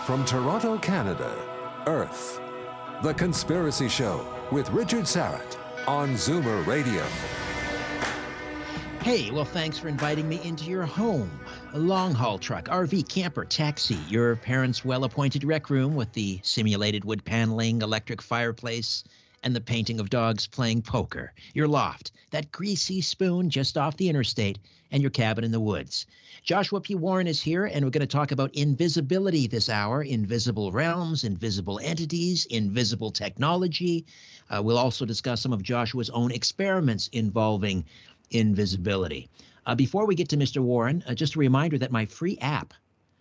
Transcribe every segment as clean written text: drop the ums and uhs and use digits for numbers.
From Toronto, Canada, Earth. The Conspiracy Show with Richard Sarrett on Zoomer Radio. Hey, well, thanks for inviting me into your home. A long-haul truck, RV, camper, taxi, your parents' well-appointed rec room with the simulated wood paneling, electric fireplace, and the painting of dogs playing poker. Your loft, that greasy spoon just off the interstate, and your cabin in the woods. Joshua P. Warren is here, and we're going to talk about invisibility this hour. Invisible realms, invisible entities, invisible technology. We'll also discuss some of Joshua's own experiments involving invisibility. Before we get to Mr. Warren, just a reminder that my free app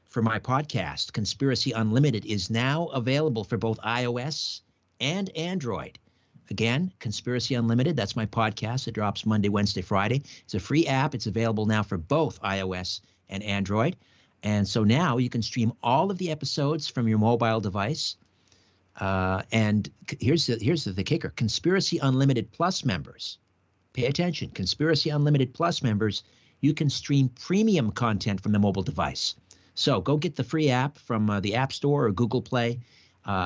for my podcast, Conspiracy Unlimited, is now available for both iOS and Android. Again, Conspiracy Unlimited, that's my podcast. It drops Monday, Wednesday, Friday. It's a free app. It's available now for both iOS and Android. And so now you can stream all of the episodes from your mobile device. And here's the kicker. Conspiracy Unlimited Plus members, pay attention. Conspiracy Unlimited Plus members, you can stream premium content from the mobile device. So go get the free app from the App Store or Google Play.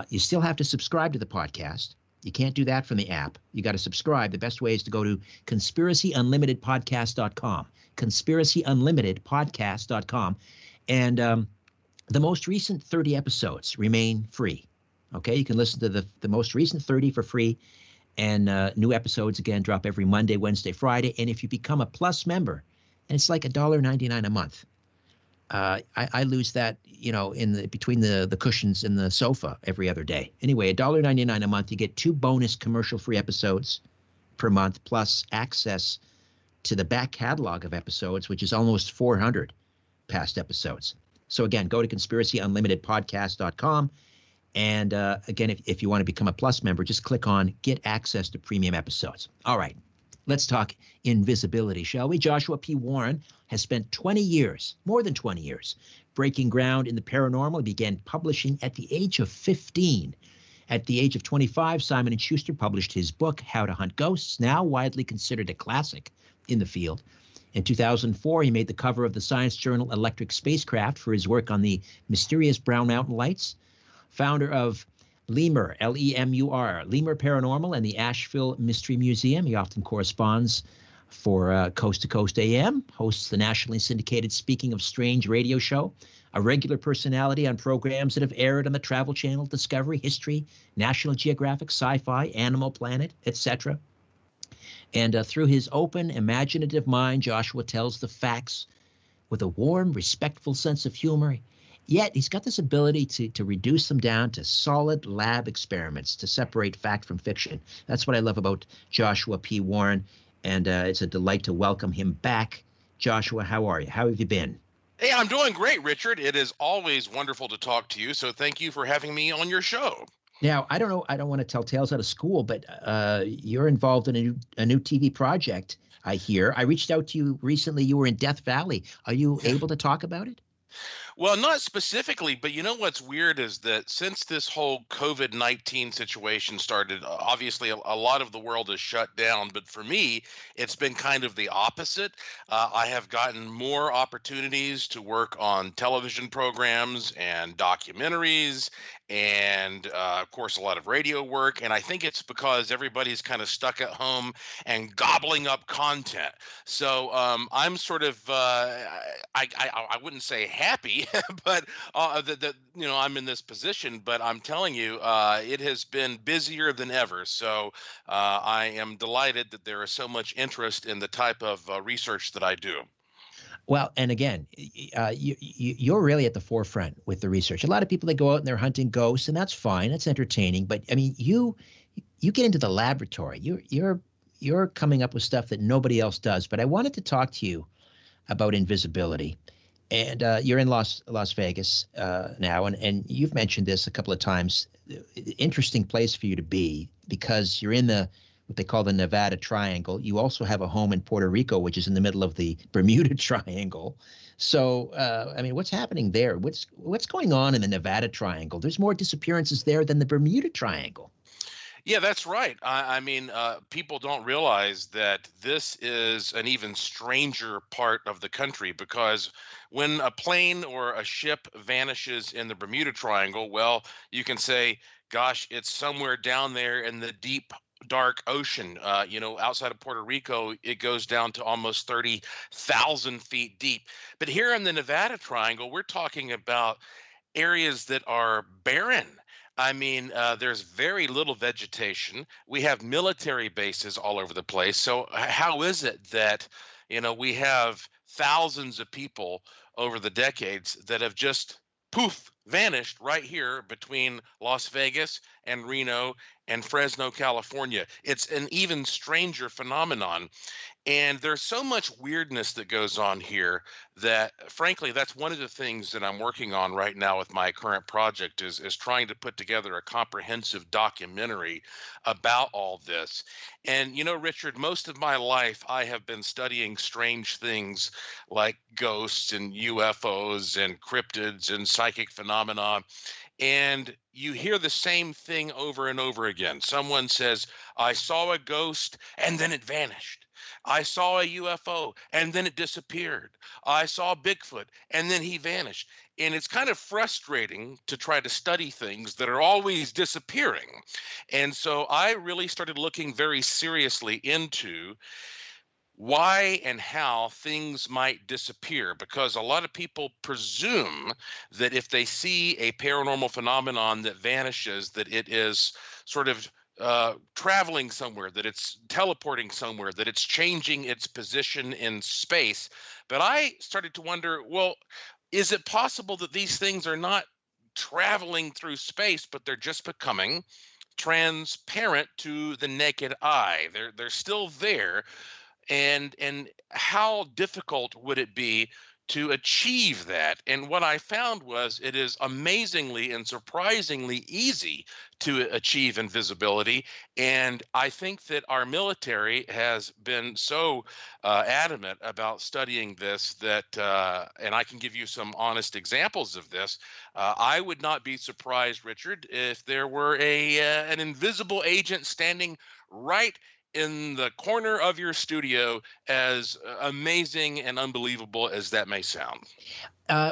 You still have to subscribe to the podcast. You can't do that from the app. You got to subscribe. The best way is to go to conspiracyunlimitedpodcast.com. Conspiracyunlimitedpodcast.com. And the most recent 30 episodes remain free. Okay, you can listen to the most recent 30 for free. And new episodes, again, drop every Monday, Wednesday, Friday. And if you become a Plus member, and it's like $1.99 a month, I lose that, in between the cushions in the sofa every other day. Anyway, $1.99 a month, you get 2 bonus commercial-free episodes per month, plus access to the back catalog of episodes, which is almost 400 past episodes. So again, go to conspiracyunlimitedpodcast.com. And again, if you want to become a Plus member, just click on Get Access to Premium Episodes. All right, let's talk invisibility, shall we? Joshua P. Warren has spent 20 years, more than 20 years, breaking ground in the paranormal. He began publishing at the age of 15. At the age of 25, Simon & Schuster published his book, How to Hunt Ghosts, now widely considered a classic in the field. In 2004, he made the cover of the science journal Electric Spacecraft for his work on the mysterious Brown Mountain Lights. Founder of L.E.M.U.R, L.E.M.U.R, L.E.M.U.R Paranormal, and the Asheville Mystery Museum. He often corresponds for Coast to Coast AM, hosts the nationally syndicated Speaking of Strange radio show, a regular personality on programs that have aired on the Travel Channel, Discovery, History, National Geographic, SyFy, Animal Planet, etc. And through his open, imaginative mind, Joshua tells the facts with a warm, respectful sense of humor. Yet he's got this ability to reduce them down to solid lab experiments, to separate fact from fiction. That's what I love about Joshua P. Warren, and it's a delight to welcome him back. Joshua, how are you? How have you been? Hey, I'm doing great, Richard. It is always wonderful to talk to you, so thank you for having me on your show. Now, I don't know, I don't want to tell tales out of school, but you're involved in a new TV project, I hear. I reached out to you recently. You were in Death Valley. Are you able to talk about it? Well, not specifically, but you know what's weird is that since this whole COVID-19 situation started, obviously a lot of the world is shut down. But for me, it's been kind of the opposite. I have gotten more opportunities to work on television programs and documentaries and, of course, a lot of radio work. And I think it's because everybody's kind of stuck at home and gobbling up content. So I'm sort of, I wouldn't say happy, but that I'm in this position. But I'm telling you, it has been busier than ever. So I am delighted that there is so much interest in the type of research that I do. Well, and again, you're really at the forefront with the research. A lot of people, they go out and they're hunting ghosts, and that's fine. That's entertaining. But I mean, you get into the laboratory. You're coming up with stuff that nobody else does. But I wanted to talk to you about invisibility. And you're in Las Vegas now, and you've mentioned this a couple of times. Interesting place for you to be because you're in what they call the Nevada Triangle. You also have a home in Puerto Rico, which is in the middle of the Bermuda Triangle. So, I mean, what's happening there? What's going on in the Nevada Triangle? There's more disappearances there than the Bermuda Triangle. Yeah, that's right. I mean, people don't realize that this is an even stranger part of the country because when a plane or a ship vanishes in the Bermuda Triangle, well, you can say, gosh, it's somewhere down there in the deep, dark ocean. Outside of Puerto Rico, it goes down to almost 30,000 feet deep. But here in the Nevada Triangle, we're talking about areas that are barren. I mean, there's very little vegetation. We have military bases all over the place. So, how is it that, we have thousands of people over the decades that have just poof vanished right here between Las Vegas and Reno and Fresno, California? It's an even stranger phenomenon. And there's so much weirdness that goes on here that frankly, that's one of the things that I'm working on right now with my current project is trying to put together a comprehensive documentary about all this. And Richard, most of my life I have been studying strange things like ghosts and UFOs and cryptids and psychic phenomena. And you hear the same thing over and over again. Someone says, I saw a ghost and then it vanished. I saw a UFO and then it disappeared. I saw Bigfoot and then he vanished. And it's kind of frustrating to try to study things that are always disappearing. And so I really started looking very seriously into why and how things might disappear because a lot of people presume that if they see a paranormal phenomenon that vanishes that it is sort of traveling somewhere, that it's teleporting somewhere, that it's changing its position in space. But I started to wonder, well, is it possible that these things are not traveling through space but they're just becoming transparent to the naked eye? They're still there, and how difficult would it be to achieve that? And what I found was it is amazingly and surprisingly easy to achieve invisibility. And I think that our military has been so adamant about studying this that, and I can give you some honest examples of this. I would not be surprised, Richard, if there were an invisible agent standing right in the corner of your studio, as amazing and unbelievable as that may sound.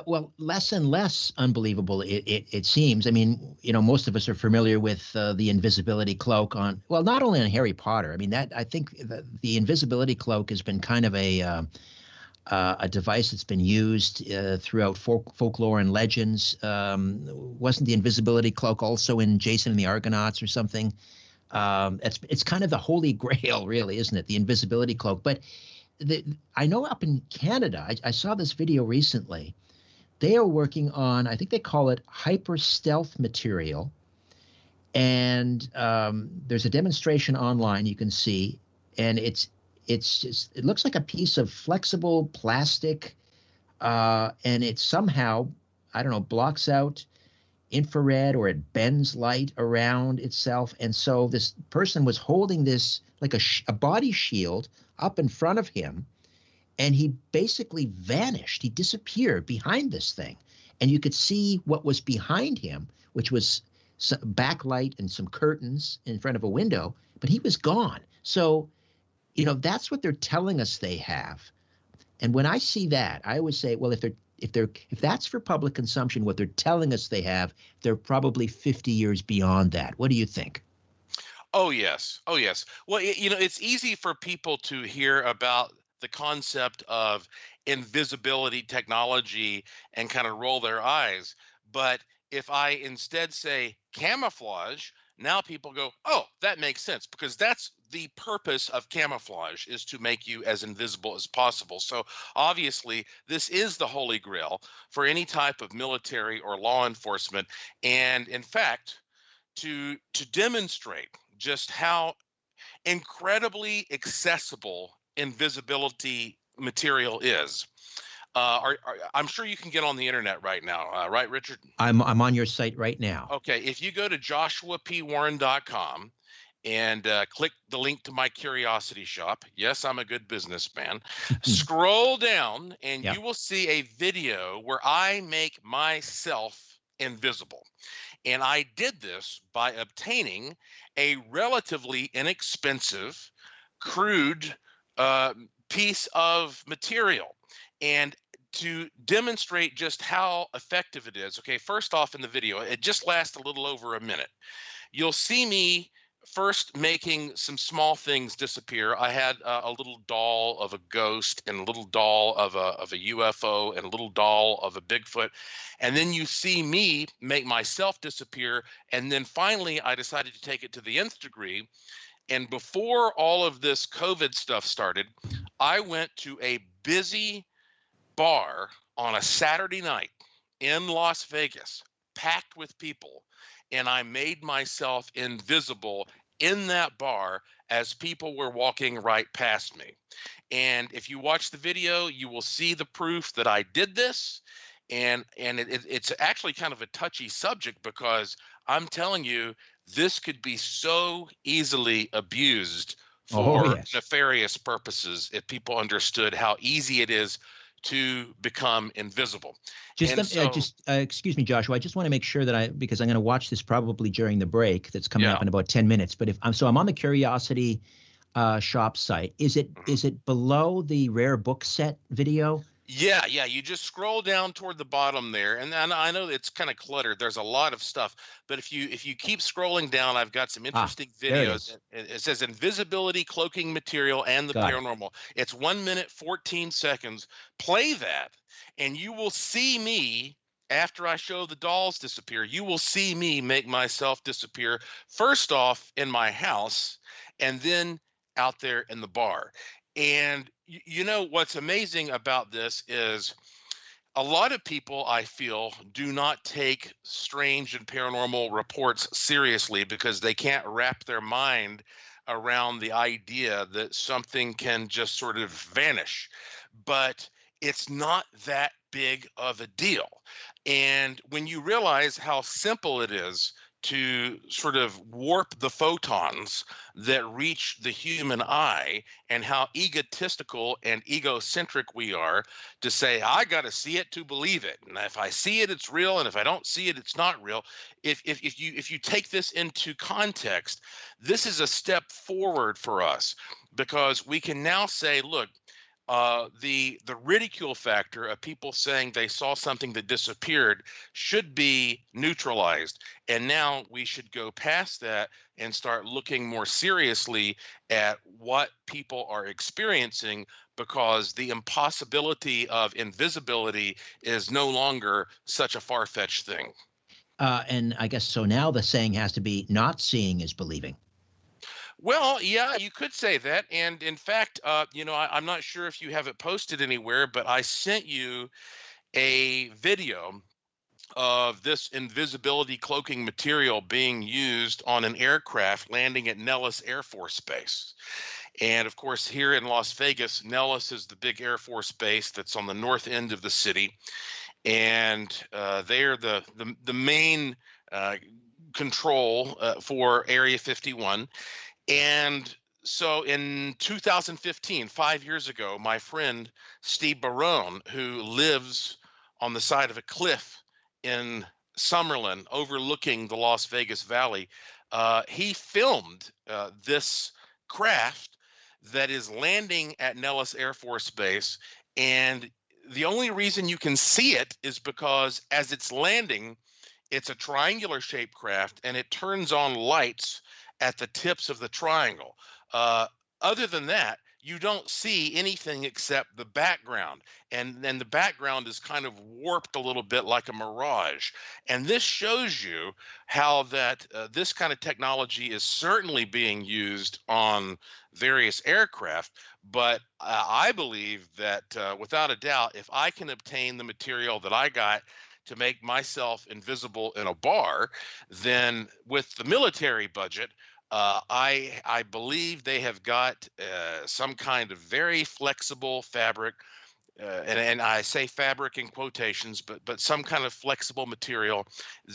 Well, less and less unbelievable it seems. I mean, most of us are familiar with the invisibility cloak on, well, not only on Harry Potter. I mean, that I think the invisibility cloak has been kind of a device that's been used throughout folklore and legends. Wasn't the invisibility cloak also in Jason and the Argonauts or something? It's kind of the holy grail, really, isn't it? The invisibility cloak. But I know up in Canada, I saw this video recently. They are working on, I think they call it hyper stealth material. And there's a demonstration online you can see, and it looks like a piece of flexible plastic, and it somehow, I don't know, blocks out infrared, or it bends light around itself. And so this person was holding this like a body shield up in front of him, and he basically vanished. He disappeared behind this thing, and you could see what was behind him, which was some backlight and some curtains in front of a window, but he was gone. So that's what they're telling us they have. And when I see that, I always say, well, if that's for public consumption, what they're telling us they have, they're probably 50 years beyond that. What do you think? Oh, yes. Oh, yes. Well, it's easy for people to hear about the concept of invisibility technology and kind of roll their eyes. But if I instead say camouflage, now people go, oh, that makes sense because that's the purpose of camouflage, is to make you as invisible as possible. So obviously, this is the holy grail for any type of military or law enforcement. And in fact, to demonstrate just how incredibly accessible invisibility material is. I'm sure you can get on the internet right now, right, Richard? I'm on your site right now. Okay, if you go to joshuapwarren.com and click the link to my curiosity shop, yes, I'm a good businessman, scroll down and Yeah. you will see a video where I make myself invisible. And I did this by obtaining a relatively inexpensive, crude uh, piece of material. And to demonstrate just how effective it is, okay, first off in the video, it just lasts a little over a minute. You'll see me first making some small things disappear. I had a little doll of a ghost and a little doll of a UFO and a little doll of a Bigfoot. And then you see me make myself disappear. And then finally, I decided to take it to the nth degree. And before all of this COVID stuff started, I went to a busy bar on a Saturday night in Las Vegas, packed with people, and I made myself invisible in that bar as people were walking right past me. And if you watch the video, you will see the proof that I did this. And it's actually kind of a touchy subject because I'm telling you, this could be so easily abused Oh, for yes. nefarious purposes if people understood how easy it is to become invisible. Just And so, excuse me, Joshua. I just want to make sure that because I'm going to watch this probably during the break that's coming yeah. up in about 10 minutes. But if I'm I'm on the Curiosity shop site. Is it below the rare book set video? Yeah, yeah. You just scroll down toward the bottom there, and I know it's kind of cluttered. There's a lot of stuff, but if you keep scrolling down, I've got some interesting There it videos. is. It says invisibility, cloaking material, and the Got it. paranormal. It's 1 minute 14 seconds. Play that, and you will see me after I show the dolls disappear. You will see me make myself disappear. First off in my house, and then out there in the bar. And you know what's amazing about this is a lot of people, I feel, do not take strange and paranormal reports seriously because they can't wrap their mind around the idea that something can just sort of vanish. But it's not that big of a deal. And when you realize how simple it is to sort of warp the photons that reach the human eye and how egotistical and egocentric we are to say, I got to see it to believe it. And if I see it, it's real. And if I don't see it, it's not real. If you take this into context, this is a step forward for us because we can now say, look, the ridicule factor of people saying they saw something that disappeared should be neutralized, and now we should go past that and start looking more seriously at what people are experiencing because the impossibility of invisibility is no longer such a far-fetched thing. And I guess so now the saying has to be not seeing is believing. Well, yeah, you could say that. And in fact, I'm not sure if you have it posted anywhere, but I sent you a video of this invisibility cloaking material being used on an aircraft landing at Nellis Air Force Base. And of course, here in Las Vegas, Nellis is the big Air Force base that's on the north end of the city. And they're the main control for Area 51. And so in 2015, 5 years ago, my friend Steve Barone, who lives on the side of a cliff in Summerlin overlooking the Las Vegas Valley, he filmed this craft that is landing at Nellis Air Force Base. And the only reason you can see it is because as it's landing, it's a triangular shaped craft and it turns on lights at the tips of the triangle. Other than that, you don't see anything except the background. And then the background is kind of warped a little bit like a mirage. And this shows you how that this kind of technology is certainly being used on various aircraft. But I believe that without a doubt, if I can obtain the material that I got to make myself invisible in a bar, then with the military budget, I believe they have got some kind of very flexible fabric, and I say fabric in quotations, but some kind of flexible material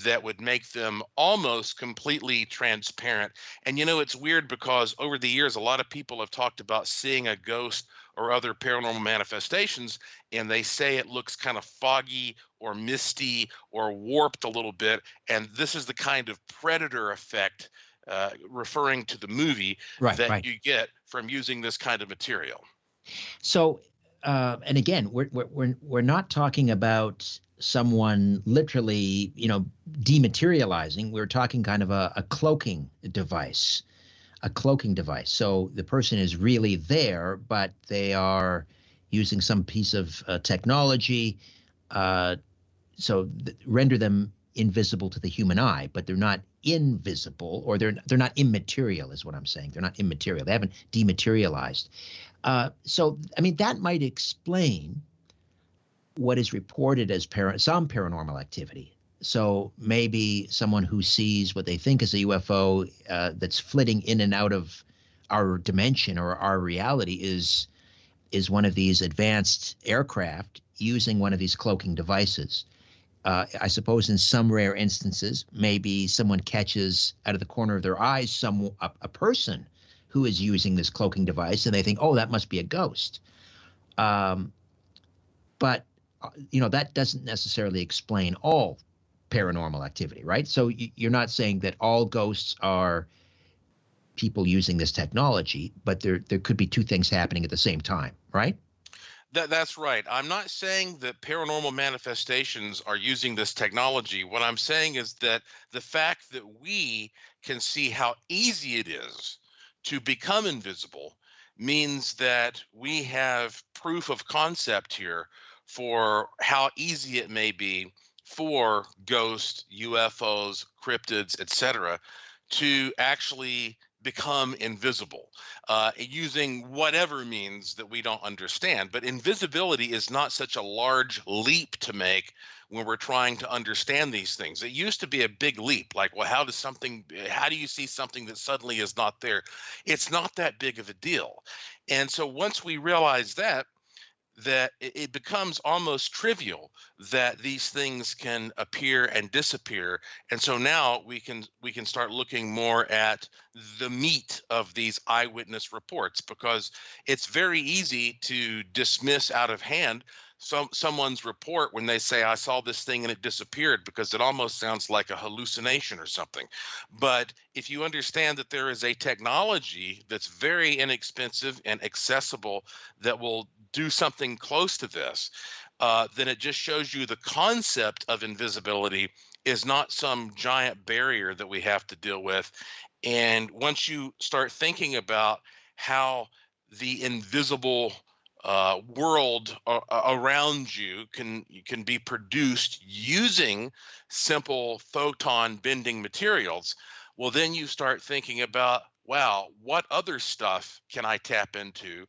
that would make them almost completely transparent. And it's weird because over the years, a lot of people have talked about seeing a ghost or other paranormal manifestations, and they say it looks kind of foggy or misty or warped a little bit. And this is the kind of predator effect, referring to the movie, Right, that right. you get from using this kind of material. So, and again, we're not talking about someone literally, dematerializing. We're talking kind of a cloaking device, a cloaking device. So the person is really there, but they are using some piece of technology, uh, render them invisible to the human eye, but they're not invisible, or they're not immaterial, is what I'm saying. They're not immaterial. They haven't dematerialized. So, I mean, that might explain what is reported as some paranormal activity. So maybe someone who sees what they think is a UFO that's flitting in and out of our dimension or our reality is one of these advanced aircraft using one of these cloaking devices. I suppose in some rare instances, maybe someone catches out of the corner of their eyes a person who is using this cloaking device, and they think, oh, that must be a ghost. But that doesn't necessarily explain all paranormal activity, right? So you're not saying that all ghosts are people using this technology, but there could be two things happening at the same time, right? That's right. I'm not saying that paranormal manifestations are using this technology. What I'm saying is that the fact that we can see how easy it is to become invisible means that we have proof of concept here for how easy it may be for ghosts, UFOs, cryptids, etc., to actually become invisible, using whatever means that we don't understand. But invisibility is not such a large leap to make when we're trying to understand these things. It used to be a big leap, like, well, how do you see something that suddenly is not there? It's not that big of a deal. And so once we realize that, it becomes almost trivial that these things can appear and disappear. And so now we can start looking more at the meat of these eyewitness reports, because it's very easy to dismiss out of hand someone's report when they say, I saw this thing and it disappeared, because it almost sounds like a hallucination or something. But if you understand that there is a technology that's very inexpensive and accessible that will do something close to this, then it just shows you the concept of invisibility is not some giant barrier that we have to deal with. And once you start thinking about how the invisible world around you can be produced using simple photon bending materials, well, then you start thinking about, wow, what other stuff can I tap into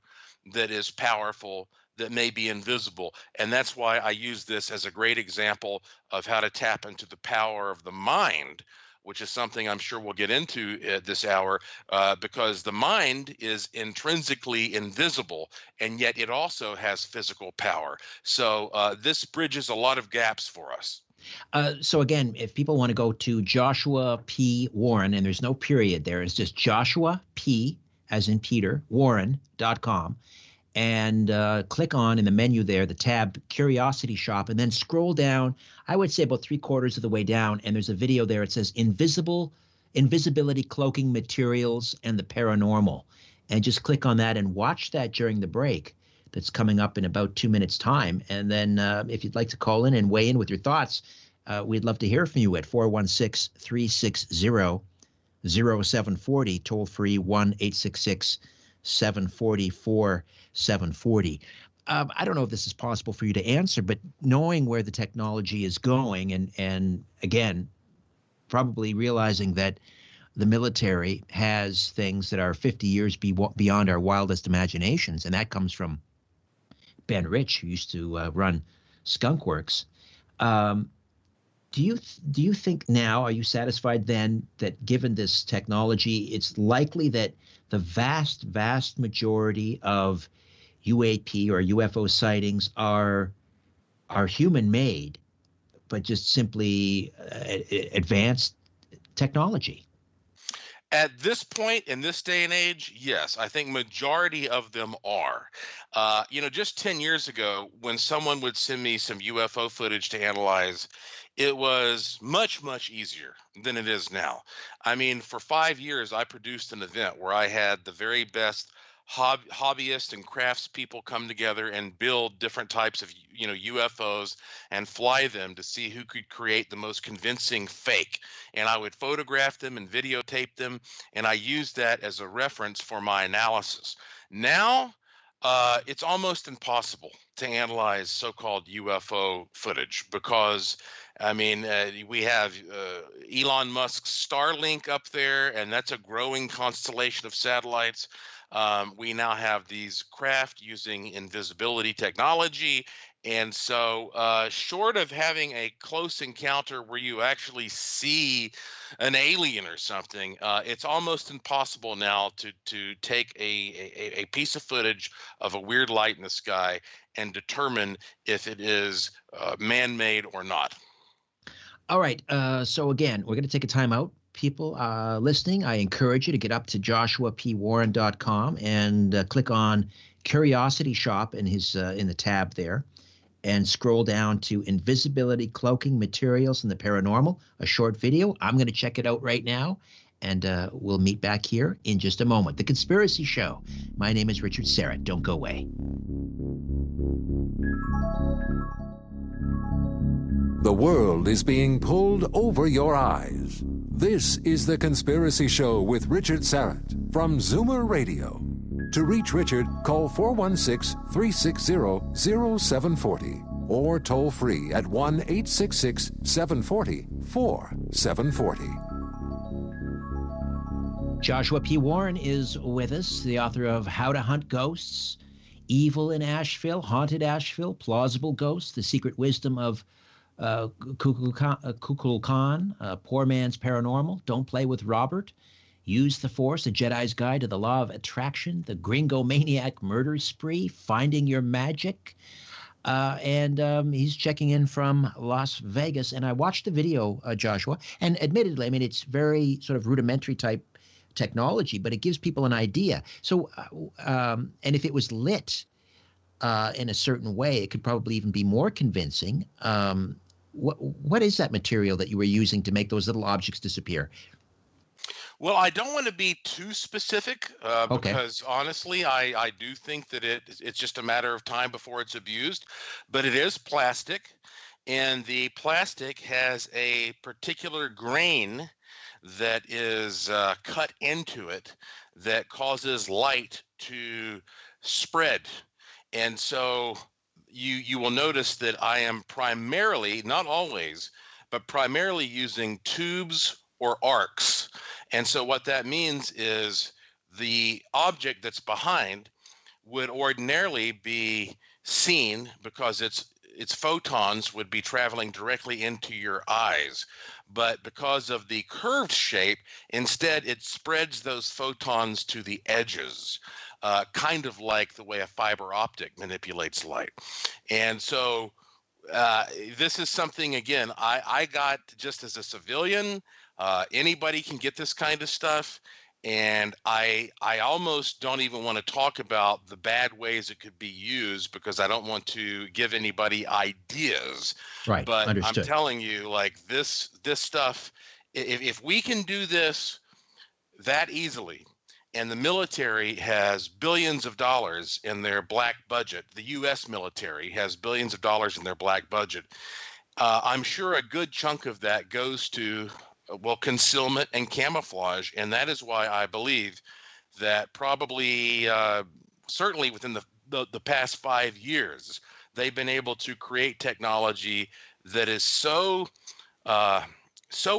that is powerful, that may be invisible? And that's why I use this as a great example of how to tap into the power of the mind, which is something I'm sure we'll get into this hour, because the mind is intrinsically invisible, and yet it also has physical power. So this bridges a lot of gaps for us. So again, if people want to go to Joshua P. Warren, and there's no period there, it's just Joshua P. as in Peter, Warren.com, and click on in the menu there, the tab Curiosity Shop, and then scroll down, I would say about 3/4 of the way down, and there's a video there. It says Invisibility, Cloaking Materials, and the Paranormal. And just click on that and watch that during the break that's coming up in about 2 minutes' time. And then if you'd like to call in and weigh in with your thoughts, we'd love to hear from you at 416-360-0740, toll free 1-866-740-4740. I don't know if this is possible for you to answer, but knowing where the technology is going, and again, probably realizing that the military has things that are 50 years beyond our wildest imaginations, and that comes from Ben Rich, who used to run Skunk Works. Do you think now, are you satisfied then that given this technology, it's likely that the vast majority of UAP or UFO sightings are human-made, but just simply advanced technology? At this point in this day and age, yes, I think majority of them are. Just 10 years ago, when someone would send me some UFO footage to analyze, it was much, much easier than it is now. I mean, for 5 years, I produced an event where I had the very best hobbyists and craftspeople come together and build different types of UFOs and fly them to see who could create the most convincing fake. And I would photograph them and videotape them, and I used that as a reference for my analysis. Now, it's almost impossible to analyze so-called UFO footage because, I mean, we have Elon Musk's Starlink up there, and that's a growing constellation of satellites. We now have these craft using invisibility technology. And so, short of having a close encounter where you actually see an alien or something, it's almost impossible now to take a piece of footage of a weird light in the sky and determine if it is man-made or not. All right. So again, we're going to take a time out. People listening, I encourage you to get up to joshuapwarren.com and click on Curiosity Shop in the tab there, and scroll down to Invisibility, Cloaking, Materials, and the Paranormal, a short video. I'm going to check it out right now, and we'll meet back here in just a moment. The Conspiracy Show. My name is Richard Serrett. Don't go away. The world is being pulled over your eyes. This is The Conspiracy Show with Richard Serrett from Zoomer Radio. To reach Richard, call 416-360-0740 or toll free at 1-866-740-4740. Joshua P. Warren is with us, the author of How to Hunt Ghosts, Evil in Asheville, Haunted Asheville, Plausible Ghosts, The Secret Wisdom of Kukulkan, Poor Man's Paranormal, Don't Play with Robert, Use the Force, A Jedi's Guide to the Law of Attraction, The Gringo Maniac Murder Spree, Finding Your Magic. And he's checking in from Las Vegas. And I watched the video, Joshua, and admittedly, I mean, it's very sort of rudimentary type technology, but it gives people an idea. So, and if it was lit in a certain way, it could probably even be more convincing. What is that material that you were using to make those little objects disappear? Well, I don't want to be too specific because honestly, I do think that it's just a matter of time before it's abused, but it is plastic, and the plastic has a particular grain that is cut into it that causes light to spread. And so you will notice that I am primarily, not always, but primarily using tubes or arcs. And so what that means is the object that's behind would ordinarily be seen because its photons would be traveling directly into your eyes. But because of the curved shape, instead it spreads those photons to the edges. Kind of like the way a fiber optic manipulates light. And so this is something, again, I got just as a civilian. Anybody can get this kind of stuff. And I almost don't even want to talk about the bad ways it could be used because I don't want to give anybody ideas. Right. But Understood. I'm telling you, like this stuff, if we can do this that easily, and the military has billions of dollars in their black budget. The U.S. military has billions of dollars in their black budget. I'm sure a good chunk of that goes to, concealment and camouflage. And that is why I believe that probably, certainly within the past 5 years, they've been able to create technology that is so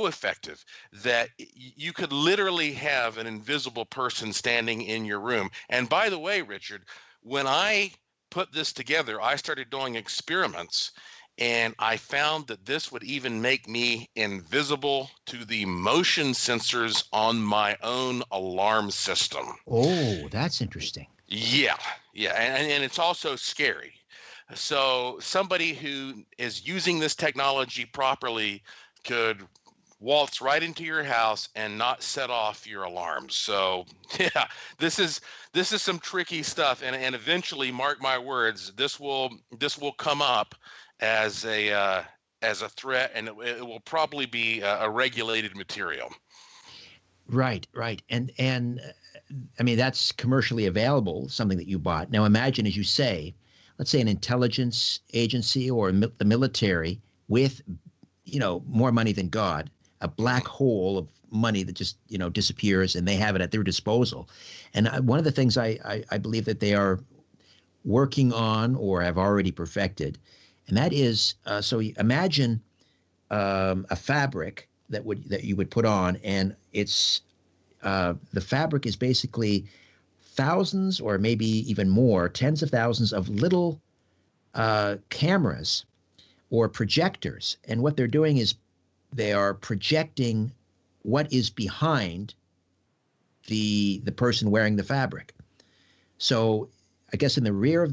effective that you could literally have an invisible person standing in your room. And by the way, Richard, when I put this together, I started doing experiments, and I found that this would even make me invisible to the motion sensors on my own alarm system. Oh, that's interesting. Yeah. And it's also scary. So somebody who is using this technology properly could waltz right into your house and not set off your alarms. So yeah, this is some tricky stuff, and eventually, mark my words, this will come up as a threat, and it will probably be a regulated material. Right, right. And I mean, that's commercially available, something that you bought. Now imagine, as you say, let's say an intelligence agency or the military with, more money than God, a Mhm. black hole of money that just, disappears, and they have it at their disposal. And one of the things I believe that they are working on or have already perfected, and that is, so imagine a fabric that you would put on, and it's the fabric is basically thousands or maybe even more, tens of thousands of little cameras or projectors. And what they're doing is they are projecting what is behind the person wearing the fabric. So I guess in the rear of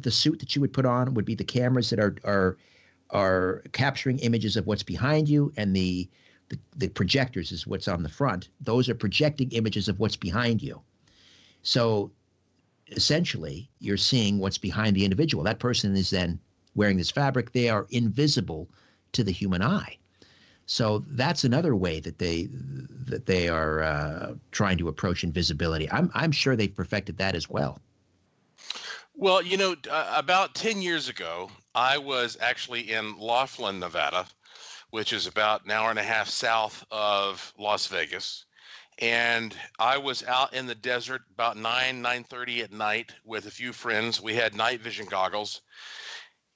the suit that you would put on would be the cameras that are capturing images of what's behind you, and the projectors is what's on the front. Those are projecting images of what's behind you. So essentially, you're seeing what's behind the individual. That person is then wearing this fabric. They are invisible to the human eye. So that's another way that they are trying to approach invisibility. I'm sure they've perfected that as well. Well, about 10 years ago, I was actually in Laughlin, Nevada, which is about an hour and a half south of Las Vegas. And I was out in the desert about 9:30 at night with a few friends. We had night vision goggles,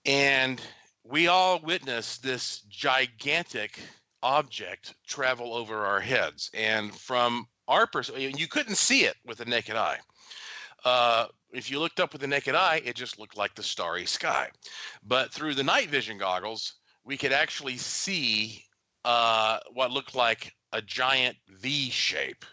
and we all witnessed this gigantic object travel over our heads. And from our perspective, you couldn't see it with the naked eye. If you looked up with the naked eye, it just looked like the starry sky. But through the night vision goggles, we could actually see what looked like a giant V shape.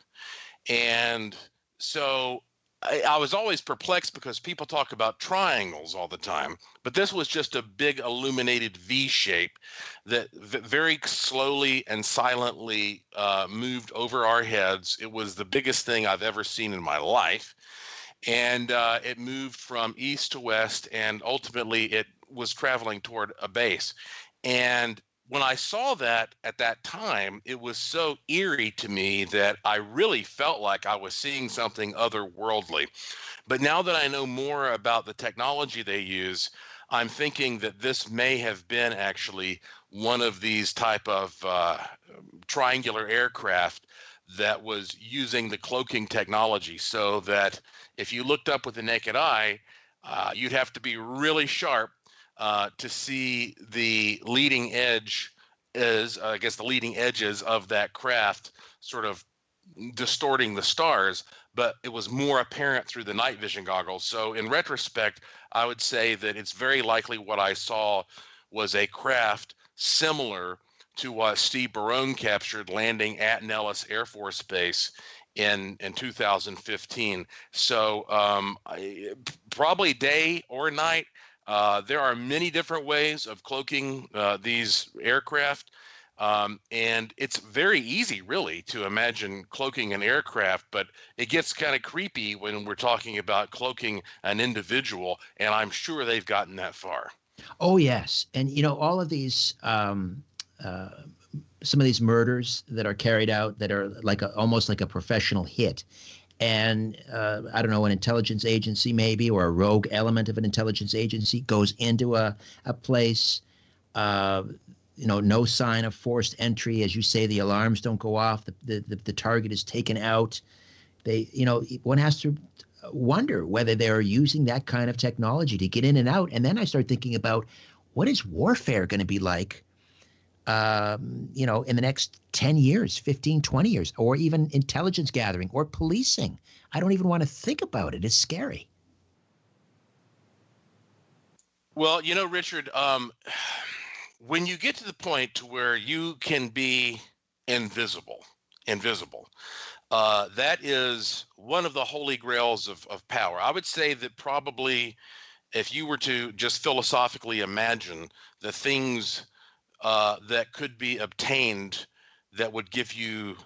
And so I was always perplexed because people talk about triangles all the time, but this was just a big illuminated V shape that very slowly and silently moved over our heads. It was the biggest thing I've ever seen in my life. And it moved from east to west, and ultimately it was traveling toward a base. And when I saw that at that time, it was so eerie to me that I really felt like I was seeing something otherworldly. But now that I know more about the technology they use, I'm thinking that this may have been actually one of these type of triangular aircraft that was using the cloaking technology, so that if you looked up with the naked eye, you'd have to be really sharp to see the leading edge I guess the leading edges of that craft sort of distorting the stars, but it was more apparent through the night vision goggles. So in retrospect, I would say that it's very likely what I saw was a craft similar to what Steve Barone captured landing at Nellis Air Force Base in 2015. So probably day or night. There are many different ways of cloaking these aircraft. And it's very easy, really, to imagine cloaking an aircraft, but it gets kind of creepy when we're talking about cloaking an individual, and I'm sure they've gotten that far. Oh yes, and all of these uh, some of these murders that are carried out that are like almost like a professional hit. And I don't know, an intelligence agency maybe, or a rogue element of an intelligence agency goes into a place, uh, no sign of forced entry. As you say, the alarms don't go off. The target is taken out. One has to wonder whether they're using that kind of technology to get in and out. And then I start thinking about what is warfare going to be like, in the next 10 years, 15, 20 years, or even intelligence gathering or policing. I don't even want to think about it. It's scary. Well, Richard, when you get to the point to where you can be invisible, that is one of the holy grails of power. I would say that probably if you were to just philosophically imagine the things that could be obtained that would give you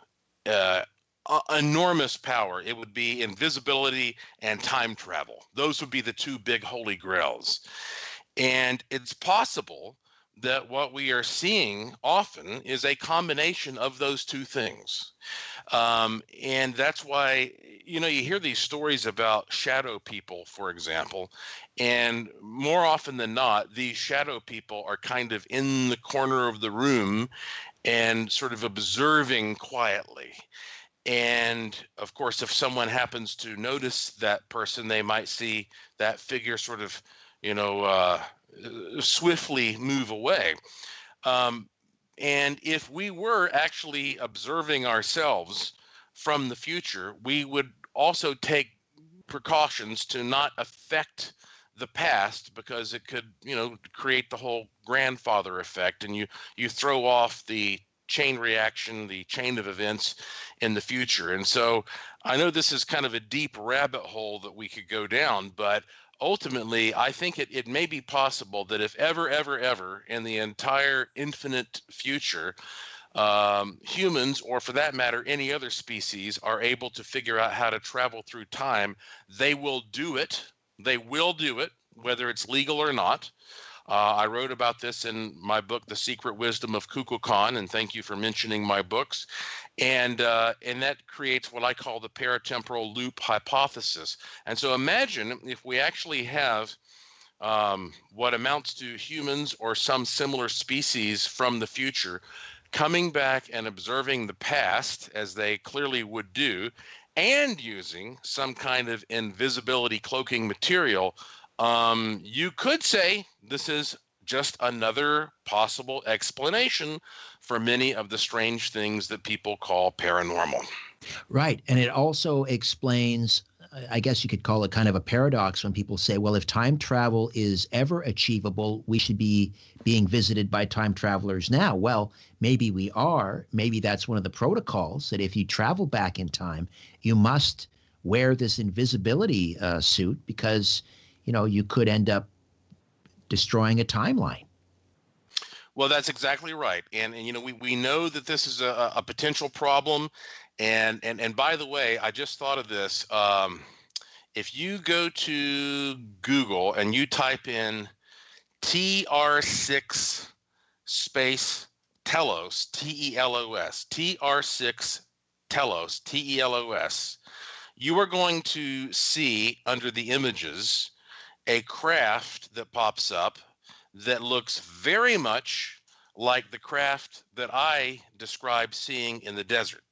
enormous power. It would be invisibility and time travel. Those would be the two big holy grails. And it's possible that what we are seeing often is a combination of those two things. And that's why, you hear these stories about shadow people, for example, and more often than not, these shadow people are kind of in the corner of the room and sort of observing quietly. And of course, if someone happens to notice that person, they might see that figure sort of, swiftly move away. And if we were actually observing ourselves from the future, we would also take precautions to not affect the past, because it could, create the whole grandfather effect, and you throw off the chain reaction, the chain of events in the future. And so I know this is kind of a deep rabbit hole that we could go down, but ultimately, I think it may be possible that if ever in the entire infinite future, humans, or for that matter, any other species, are able to figure out how to travel through time, they will do it. They will do it, whether it's legal or not. I wrote about this in my book, The Secret Wisdom of Kukulkan, and thank you for mentioning my books. And that creates what I call the paratemporal loop hypothesis. And so imagine if we actually have what amounts to humans or some similar species from the future coming back and observing the past, as they clearly would do, and using some kind of invisibility cloaking material. You could say this is just another possible explanation for many of the strange things that people call paranormal. Right. And it also explains, I guess you could call it kind of a paradox, when people say, well, if time travel is ever achievable, we should be being visited by time travelers now. Well, maybe we are. Maybe that's one of the protocols, that if you travel back in time, you must wear this invisibility suit, because you could end up destroying a timeline. Well, that's exactly right. And we know that this is a potential problem. And by the way, I just thought of this. If you go to Google and you type in TR6 space Telos, T-E-L-O-S, TR6 Telos, T-E-L-O-S, you are going to see under the images a craft that pops up that looks very much like the craft that I described seeing in the desert.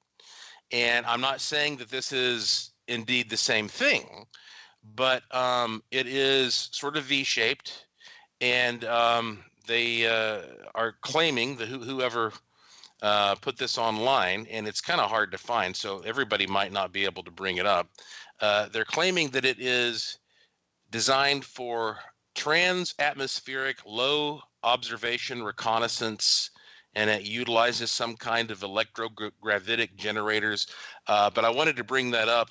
And I'm not saying that this is indeed the same thing, but it is sort of V-shaped, and they are claiming that whoever put this online, and it's kind of hard to find, so everybody might not be able to bring it up. They're claiming that it is designed for trans-atmospheric low observation reconnaissance, and it utilizes some kind of electrogravitic generators. But I wanted to bring that up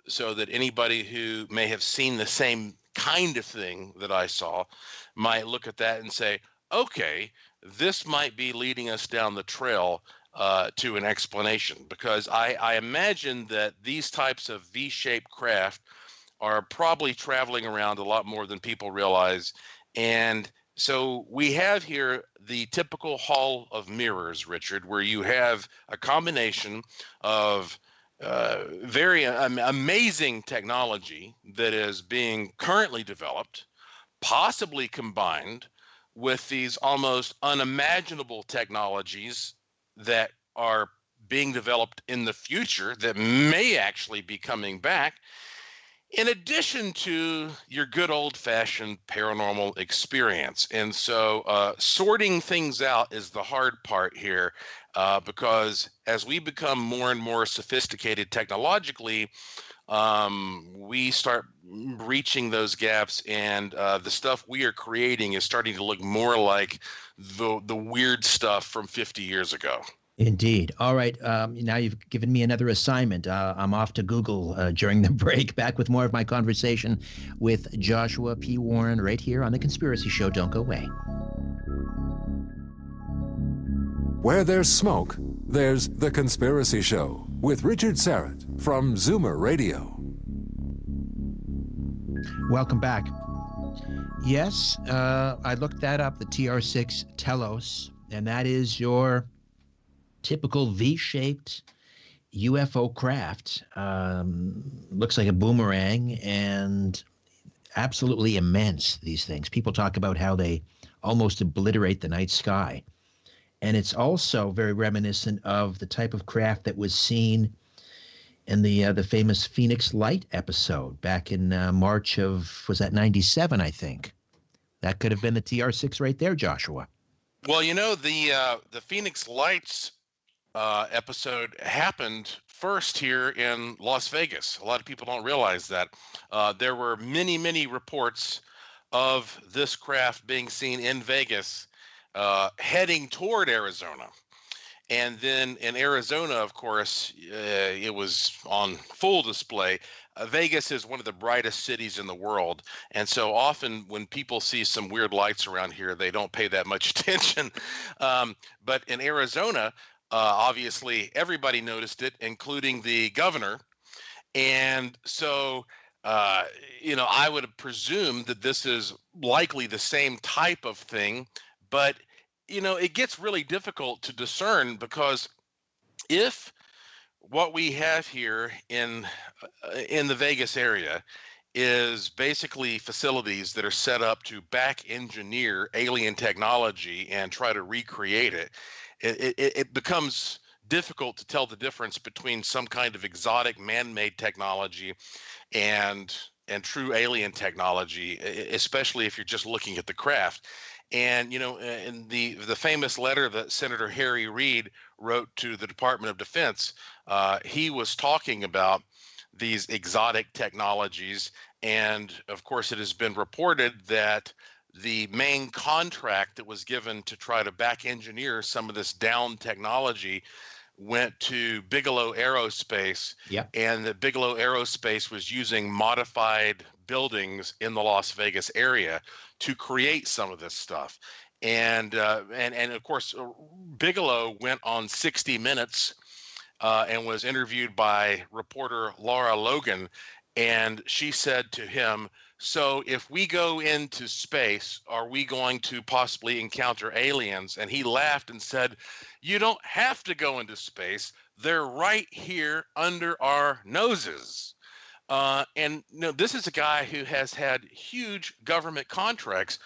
so that anybody who may have seen the same kind of thing that I saw might look at that and say, okay, this might be leading us down the trail to an explanation, because I imagine that these types of V-shaped craft are probably traveling around a lot more than people realize. And so we have here the typical hall of mirrors, Richard, where you have a combination of very amazing technology that is being currently developed, possibly combined with these almost unimaginable technologies that are being developed in the future that may actually be coming back, in addition to your good old-fashioned paranormal experience. And so sorting things out is the hard part here, because as we become more and more sophisticated technologically, we start reaching those gaps, and the stuff we are creating is starting to look more like the weird stuff from 50 years ago. Indeed. All right. Now you've given me another assignment. I'm off to Google during the break. Back with more of my conversation with Joshua P. Warren right here on The Conspiracy Show. Don't go away. Where there's smoke, There's The Conspiracy Show with Richard Serrett from Zoomer Radio. Welcome back. Yes, I looked that up, the TR-6 Telos, and that is your typical V-shaped UFO craft. Looks like a boomerang and absolutely immense, these things. People talk about how they almost obliterate the night sky. And it's also very reminiscent of the type of craft that was seen in the famous Phoenix Light episode back in March of, was that 97, I think. That could have been the TR-6 right there, Joshua. Well, you know, the Phoenix Lights episode happened first here in Las Vegas. A lot of people don't realize that. There were many, many reports of this craft being seen in Vegas heading toward Arizona. And then in Arizona, of course, it was on full display. Vegas is one of the brightest cities in the world. And so often when people see some weird lights around here, they don't pay that much attention. But in Arizona, obviously, everybody noticed it, including the governor. And so, I would have presumed that this is likely the same type of thing. But, it gets really difficult to discern, because if what we have here in the Vegas area is basically facilities that are set up to back engineer alien technology and try to recreate it, it becomes difficult to tell the difference between some kind of exotic man-made technology and true alien technology, especially if you're just looking at the craft. And, in the famous letter that Senator Harry Reid wrote to the Department of Defense, he was talking about these exotic technologies. And of course, it has been reported that the main contract that was given to try to back engineer some of this down technology went to Bigelow Aerospace. Yep. And that Bigelow Aerospace was using modified buildings in the Las Vegas area to create some of this stuff. And of course, Bigelow went on 60 Minutes and was interviewed by reporter Laura Logan. And she said to him, "So if we go into space, are we going to possibly encounter aliens?" And he laughed and said, "You don't have to go into space. They're right here under our noses." This is a guy who has had huge government contracts.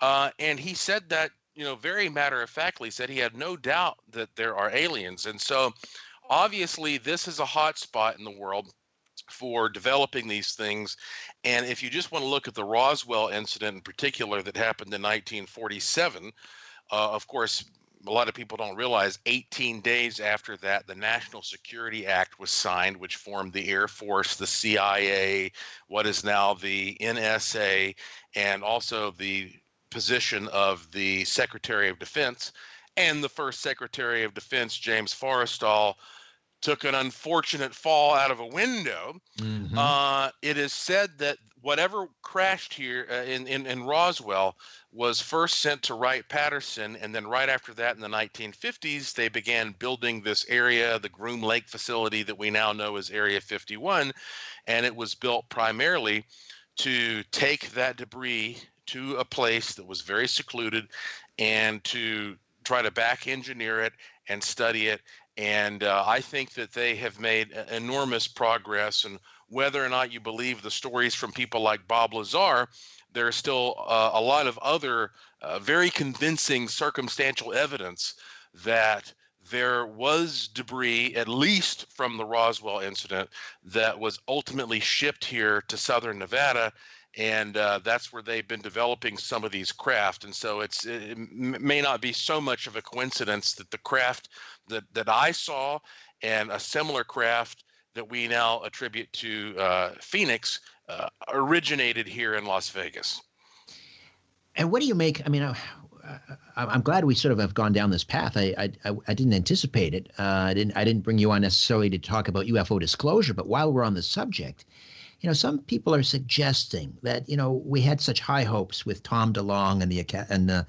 And he said that, very matter-of-factly, said he had no doubt that there are aliens. And so obviously this is a hot spot in the world for developing these things. And if you just want to look at the Roswell incident in particular that happened in 1947, of course, a lot of people don't realize 18 days after that, the National Security Act was signed, which formed the Air Force, the CIA, what is now the NSA, and also the position of the Secretary of Defense. And the first Secretary of Defense, James Forrestal, took an unfortunate fall out of a window. Mm-hmm. It is said that whatever crashed here in Roswell was first sent to Wright-Patterson, and then right after that in the 1950s, they began building this area, the Groom Lake facility that we now know as Area 51, and it was built primarily to take that debris to a place that was very secluded and to try to back engineer it and study it. And I think that they have made enormous progress. And whether or not you believe the stories from people like Bob Lazar, there's still a lot of other very convincing circumstantial evidence that there was debris, at least from the Roswell incident, that was ultimately shipped here to southern Nevada. And that's where they've been developing some of these craft. And so it may not be so much of a coincidence that the craft that I saw and a similar craft that we now attribute to Phoenix originated here in Las Vegas. And what do you make? I mean, I'm glad we sort of have gone down this path. I didn't anticipate it. I didn't bring you on necessarily to talk about UFO disclosure, but while we're on the subject, some people are suggesting that we had such high hopes with Tom DeLonge and the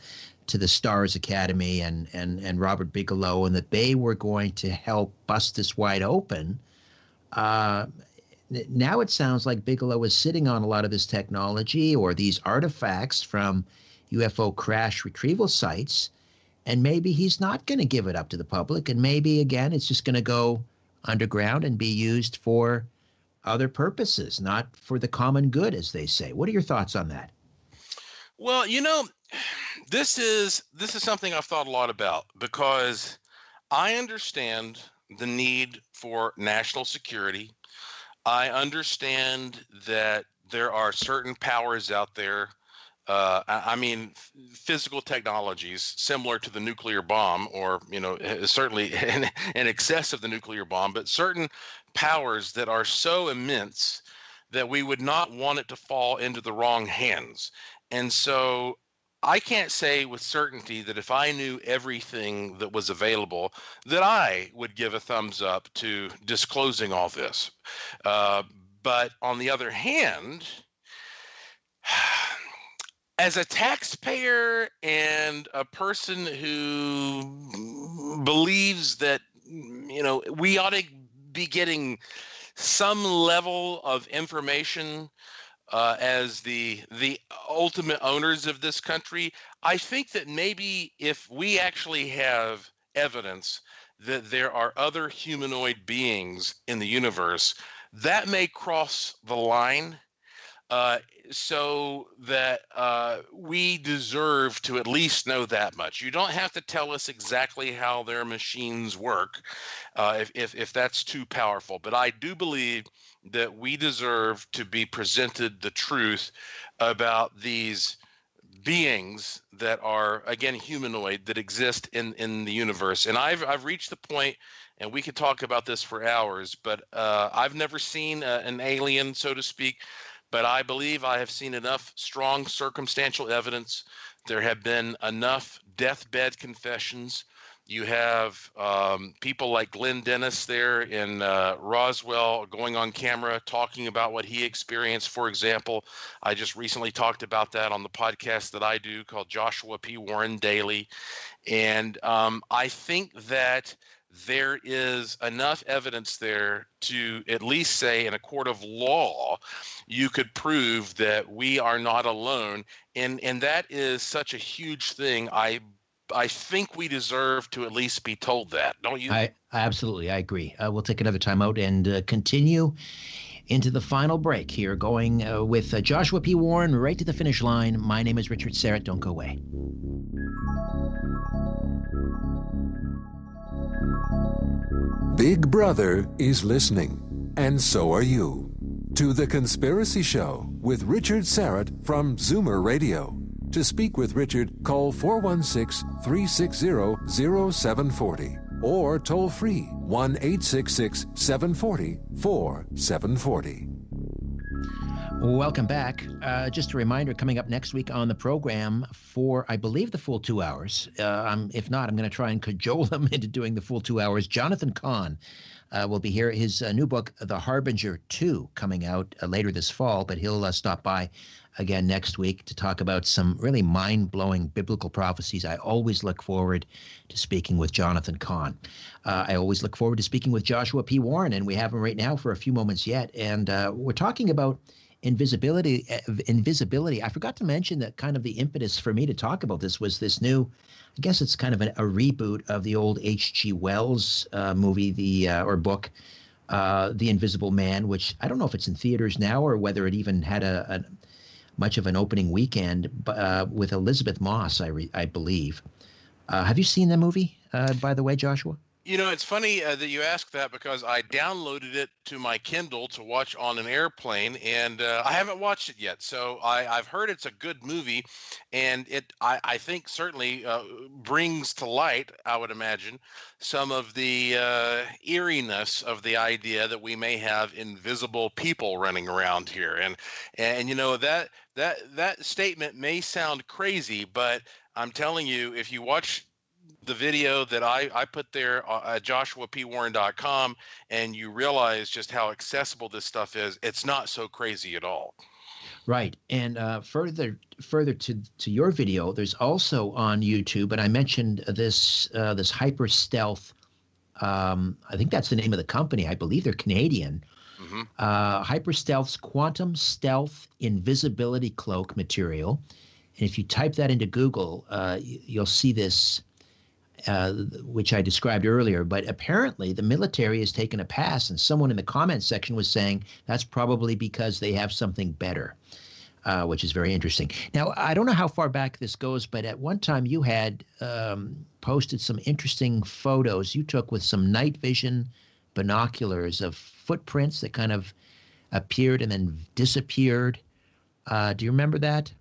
to the Stars Academy and Robert Bigelow, and that they were going to help bust this wide open. Now it sounds like Bigelow is sitting on a lot of this technology or these artifacts from UFO crash retrieval sites, and maybe he's not going to give it up to the public, and maybe, again, it's just going to go underground and be used for other purposes, not for the common good, as they say. What are your thoughts on that? Well, this is something I've thought a lot about, because I understand the need for national security. I understand that there are certain powers out there. I mean, physical technologies similar to the nuclear bomb, or certainly in excess of the nuclear bomb, but certain powers that are so immense that we would not want it to fall into the wrong hands. And so I can't say with certainty that if I knew everything that was available, that I would give a thumbs up to disclosing all this. But on the other hand, as a taxpayer and a person who believes that, we ought to be getting some level of information as the ultimate owners of this country, I think that maybe if we actually have evidence that there are other humanoid beings in the universe, that may cross the line, so that we deserve to at least know that much. You don't have to tell us exactly how their machines work, if that's too powerful. But I do believe that we deserve to be presented the truth about these beings that are, again, humanoid, that exist in the universe. And I've reached the point, and we could talk about this for hours, but I've never seen an alien, so to speak. But I believe I have seen enough strong circumstantial evidence. There have been enough deathbed confessions. You have people like Glenn Dennis there in Roswell going on camera talking about what he experienced. For example, I just recently talked about that on the podcast that I do called Joshua P. Warren Daily. And I think that there is enough evidence there to at least say in a court of law, you could prove that we are not alone. And that is such a huge thing. I think we deserve to at least be told that, don't you? I absolutely, I agree. We'll take another time out and continue into the final break here, going with Joshua P. Warren right to the finish line. My name is Richard Serrett. Don't go away. Big Brother is listening, and so are you, to The Conspiracy Show with Richard Serrett from Zoomer Radio. To speak with Richard, call 416-360-0740 or toll free 1-866-740-4740. Welcome back. Just a reminder, coming up next week on the program for, I believe, the full 2 hours. If not, I'm going to try and cajole him into doing the full 2 hours. Jonathan Cahn will be here. His new book, The Harbinger 2, coming out later this fall, but he'll stop by again next week to talk about some really mind-blowing biblical prophecies. I always look forward to speaking with Jonathan Cahn. I always look forward to speaking with Joshua P. Warren, and we have him right now for a few moments yet. And we're talking about invisibility. I forgot to mention that kind of the impetus for me to talk about this was this new, I guess it's kind of a reboot of the old H.G. Wells movie, or book, The Invisible Man, which I don't know if it's in theaters now or whether it even had a much of an opening weekend, with Elizabeth Moss, I believe. Have you seen the movie, by the way, Joshua? It's funny that you ask that, because I downloaded it to my Kindle to watch on an airplane, and I haven't watched it yet. So I've heard it's a good movie, and I think certainly brings to light, I would imagine, some of the eeriness of the idea that we may have invisible people running around here. And that statement may sound crazy, but I'm telling you, if you watch the video that I put there at joshuapwarren.com, and you realize just how accessible this stuff is, it's not so crazy at all. Right. And further to your video, there's also on YouTube, and I mentioned this hyper stealth. I think that's the name of the company. I believe they're Canadian. Hmm. Hyper stealth's quantum stealth invisibility cloak material. And if you type that into Google, you'll see this, which I described earlier. But apparently, the military has taken a pass, and someone in the comments section was saying that's probably because they have something better. Which is very interesting. Now, I don't know how far back this goes, but at one time you had posted some interesting photos you took with some night vision binoculars of footprints that kind of appeared and then disappeared. Do you remember that?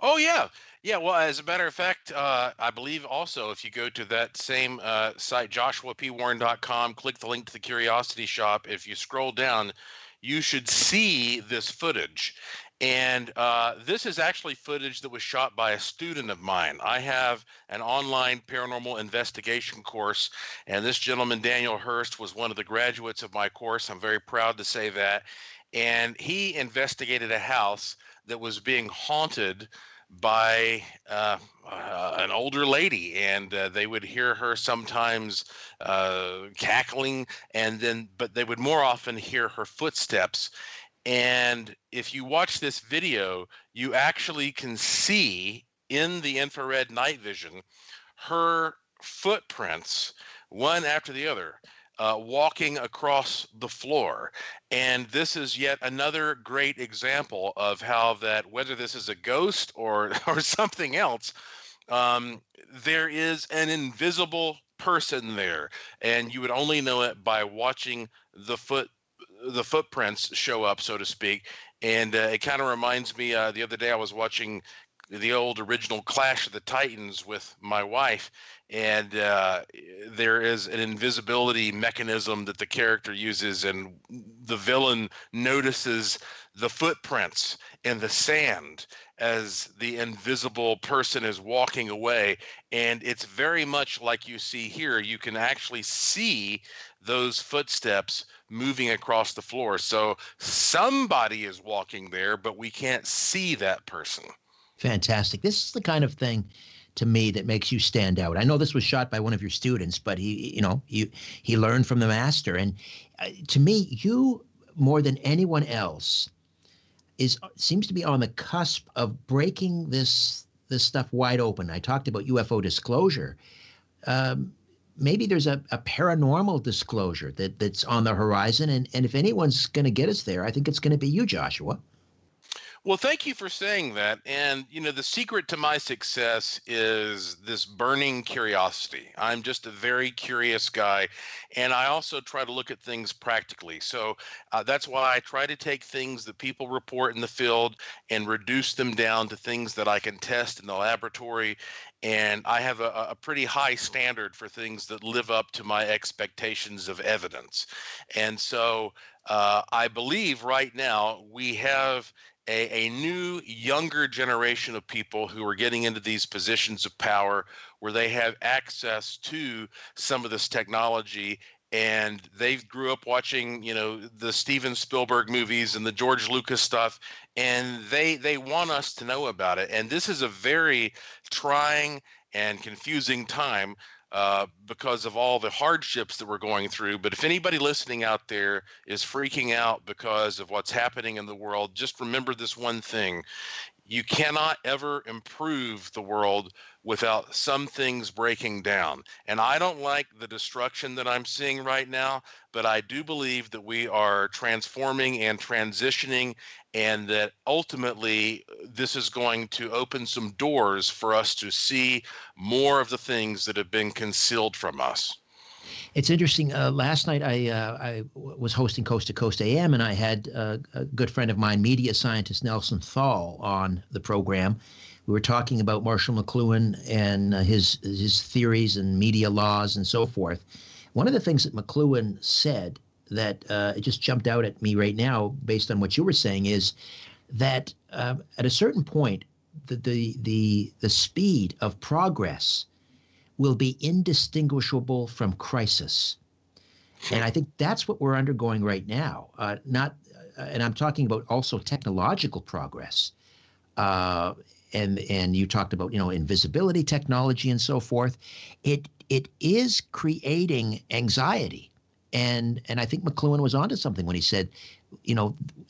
Oh yeah, yeah. Well, as a matter of fact, I believe also if you go to that same site, joshuapwarren.com, click the link to the Curiosity Shop. If you scroll down, you should see this footage. And this is actually footage that was shot by a student of mine. I have an online paranormal investigation course, and this gentleman, Daniel Hurst, was one of the graduates of my course. I'm very proud to say that. And he investigated a house that was being haunted by an older lady, and they would hear her sometimes cackling, but they would more often hear her footsteps. And if you watch this video, you actually can see in the infrared night vision her footprints, one after the other, walking across the floor. And this is yet another great example of how that, whether this is a ghost or or something else, there is an invisible person there, and you would only know it by watching the footprints show up, so to speak. And it kind of reminds me, the other day I was watching the old original Clash of the Titans with my wife, and there is an invisibility mechanism that the character uses, and the villain notices the footprints in the sand as the invisible person is walking away. And it's very much like you see here. You can actually see those footsteps moving across the floor. So somebody is walking there, but we can't see that person. Fantastic. This is the kind of thing to me that makes you stand out. I know this was shot by one of your students, but he learned from the master. And to me, you more than anyone else seems to be on the cusp of breaking this stuff wide open. I talked about UFO disclosure. Maybe there's a paranormal disclosure that's on the horizon, and if anyone's going to get us there, I think it's going to be you, Joshua. Well, thank you for saying that. And, the secret to my success is this burning curiosity. I'm just a very curious guy, and I also try to look at things practically. So that's why I try to take things that people report in the field and reduce them down to things that I can test in the laboratory. And I have a pretty high standard for things that live up to my expectations of evidence. And so I believe right now we have a new, younger generation of people who are getting into these positions of power where they have access to some of this technology, and they grew up watching, the Steven Spielberg movies and the George Lucas stuff, and they want us to know about it. And this is a very trying and confusing time because of all the hardships that we're going through. But if anybody listening out there is freaking out because of what's happening in the world, just remember this one thing. You cannot ever improve the world without some things breaking down. And I don't like the destruction that I'm seeing right now, but I do believe that we are transforming and transitioning, and that ultimately this is going to open some doors for us to see more of the things that have been concealed from us. It's interesting. Last night I was hosting Coast to Coast AM, and I had a good friend of mine, media scientist Nelson Thal, on the program. We were talking about Marshall McLuhan and his theories and media laws and so forth. One of the things that McLuhan said that it just jumped out at me right now, based on what you were saying, is that at a certain point, the speed of progress will be indistinguishable from crisis. And I think that's what we're undergoing right now. Not and I'm talking about also technological progress, uh, and you talked about, invisibility technology and so forth. It is creating anxiety, and I think McLuhan was onto something when he said,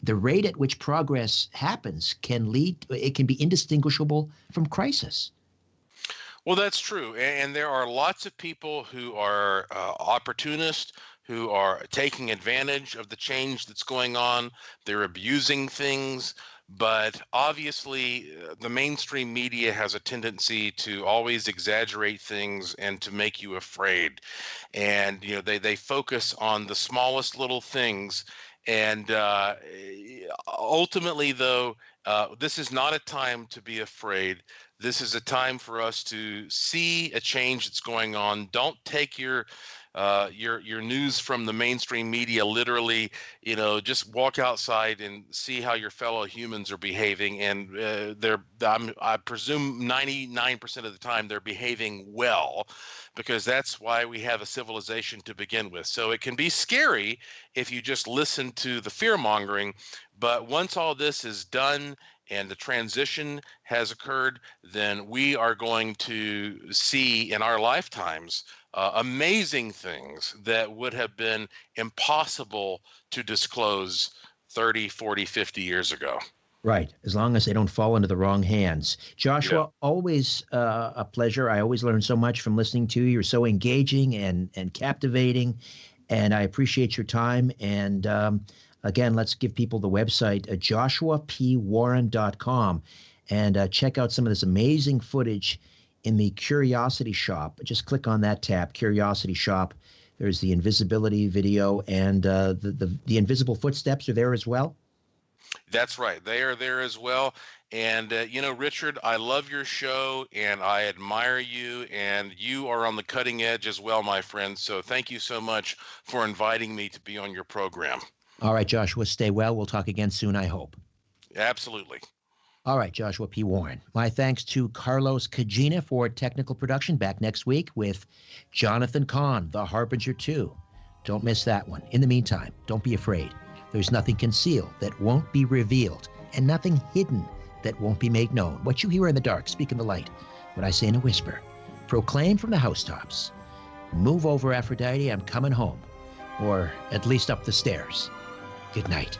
the rate at which progress happens it can be indistinguishable from crisis. Well, that's true. And there are lots of people who are opportunists, who are taking advantage of the change that's going on. They're abusing things. But obviously, the mainstream media has a tendency to always exaggerate things and to make you afraid. And, they focus on the smallest little things. And ultimately, though, this is not a time to be afraid. This is a time for us to see a change that's going on. Don't take your news from the mainstream media literally. Just walk outside and see how your fellow humans are behaving, and I presume 99% of the time they're behaving well, because that's why we have a civilization to begin with. So it can be scary if you just listen to the fear mongering, but once all this is done and the transition has occurred, then we are going to see in our lifetimes amazing things that would have been impossible to disclose 30, 40, 50 years ago. Right, as long as they don't fall into the wrong hands. Joshua, Yeah. always a pleasure. I always learn so much from listening to you. You're so engaging and captivating, and I appreciate your time. And again, let's give people the website, joshuapwarren.com, and check out some of this amazing footage in the Curiosity Shop. Just click on that tab, Curiosity Shop. There's the Invisibility video, and the Invisible Footsteps are there as well. That's right. They are there as well. And, Richard, I love your show and I admire you, and you are on the cutting edge as well, my friend. So thank you so much for inviting me to be on your program. All right, Joshua, stay well. We'll talk again soon, I hope. Absolutely. All right, Joshua P. Warren. My thanks to Carlos Cagina for technical production. Back next week with Jonathan Kahn, The Harbinger 2. Don't miss that one. In the meantime, don't be afraid. There's nothing concealed that won't be revealed, and nothing hidden that won't be made known. What you hear in the dark, speak in the light. What I say in a whisper, proclaim from the housetops. Move over, Aphrodite, I'm coming home. Or at least up the stairs. Good night.